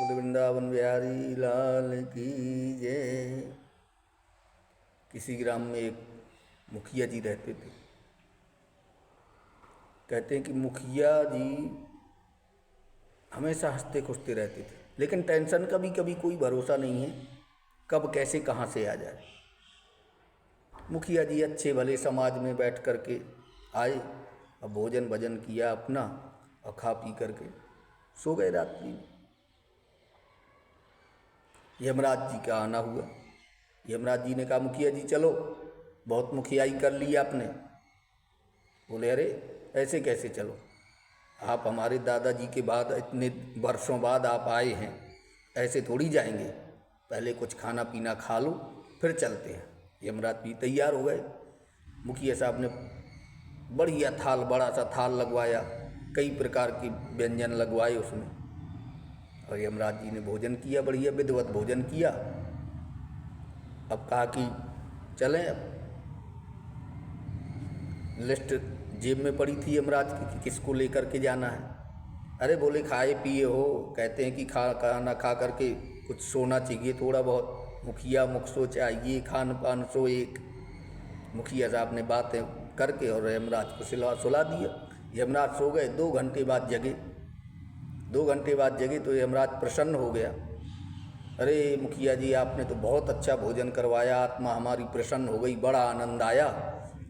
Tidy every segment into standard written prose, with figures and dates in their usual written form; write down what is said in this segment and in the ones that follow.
बोले वृंदावन बिहारी लाल की जय। किसी ग्राम में एक मुखिया जी रहते थे। कहते हैं कि मुखिया जी हमेशा हंसते खुशते रहते थे, लेकिन टेंशन का भी कभी कोई भरोसा नहीं है, कब कैसे कहाँ से आ जाए। मुखिया जी अच्छे भले समाज में बैठ कर के आए, अब भोजन भजन किया अपना और खा पी करके सो गए रात्रि में। यमराज जी का आना हुआ। यमराज जी ने कहा मुखिया जी चलो, बहुत मुखियाई कर ली आपने। बोले अरे ऐसे कैसे चलो, आप हमारे दादाजी के बाद इतने वर्षों बाद आप आए हैं, ऐसे थोड़ी जाएंगे, पहले कुछ खाना पीना खा लो फिर चलते हैं। यमराज भी तैयार हो गए। मुखिया साहब ने बढ़िया थाल, बड़ा सा थाल लगवाया, कई प्रकार के व्यंजन लगवाए उसमें, और यमराज जी ने भोजन किया, बढ़िया विधिवत भोजन किया। अब कहा कि चलें। अब लिस्ट जेब में पड़ी थी यमराज की कि किसको लेकर के जाना है। अरे बोले खाए पिए हो, कहते हैं कि खाना खा करके कुछ सोना चाहिए थोड़ा बहुत, मुखिया मुख सो चाहिए, खान पान सो एक। मुखिया साहब ने बातें करके और यमराज को सुला दिया। यमराज सो गए। 2 घंटे बाद जगे। 2 घंटे बाद जगे तो यमराज प्रसन्न हो गया। अरे मुखिया जी आपने तो बहुत अच्छा भोजन करवाया, आत्मा हमारी प्रसन्न हो गई, बड़ा आनंद आया।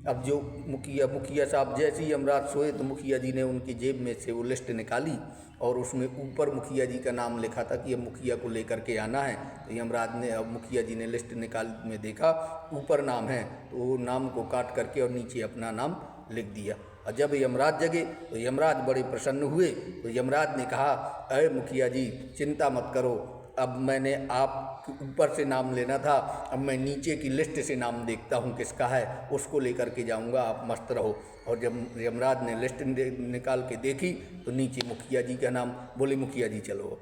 अब जो मुखिया साहब जैसे ही यमराज सोए तो मुखिया जी ने उनकी जेब में से वो लिस्ट निकाली और उसमें ऊपर मुखिया जी का नाम लिखा था कि अब मुखिया को लेकर के आना है। तो यमराज ने, अब मुखिया जी ने लिस्ट निकाल में देखा ऊपर नाम है, तो वो नाम को काट करके और नीचे अपना नाम लिख दिया। और जब यमराज जगे तो यमराज बड़े प्रसन्न हुए। तो यमराज ने कहा अरे मुखिया जी चिंता मत करो, अब मैंने आप ऊपर से नाम लेना था, अब मैं नीचे की लिस्ट से नाम देखता हूँ किसका है, उसको लेकर के जाऊँगा, आप मस्त रहो। और जब यमराज ने लिस्ट निकाल के देखी तो नीचे मुखिया जी का नाम। बोले मुखिया जी चलो।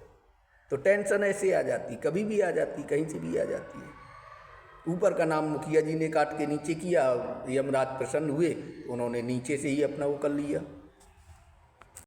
तो टेंशन ऐसे आ जाती, कभी भी आ जाती, कहीं से भी आ जाती है। ऊपर का नाम मुखिया जी ने काट के नीचे किया, यमराज प्रसन्न हुए, उन्होंने नीचे से ही अपना वो कर लिया।